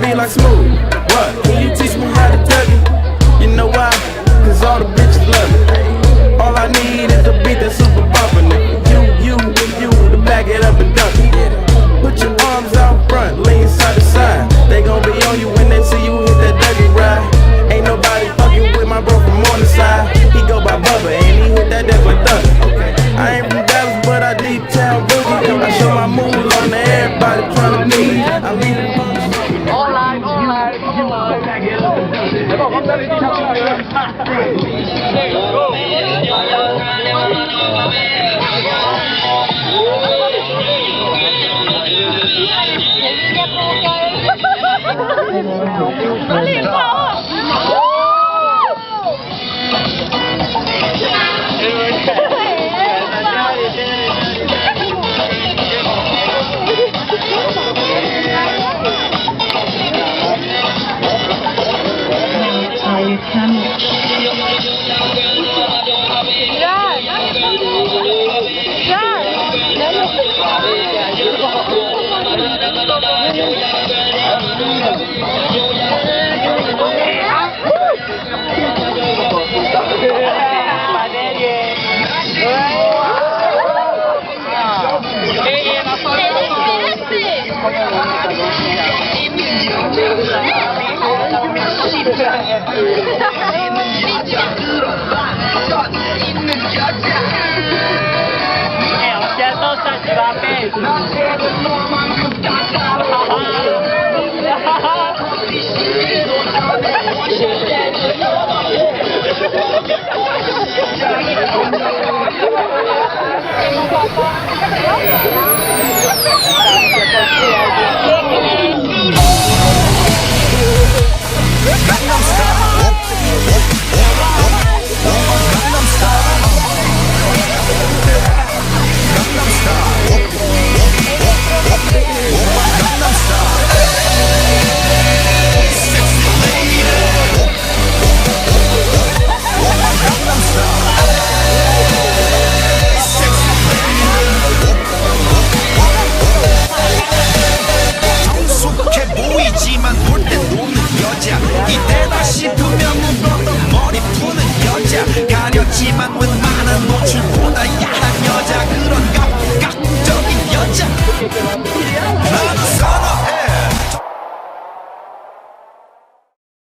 be like Smooth. What? Can you teach me how to tug it? You know why? Cause all the bitches love it. All I need is a beat that's super bumpin', nigga. You, to back it up and dunk it. Put your arms out front, lean side to side. They gon' be on you when they see you hit that Dougie ride. Ain't nobody fucking with my bro from on the side. He go by Bubba and he hit that death like thunder. I ain't from Dallas, but I deep town boogie. I show my moves on to everybody tryna meet. I leave it online. 가렸지만 웬만한 노출보다 야한 여자 그런 감각적인 여자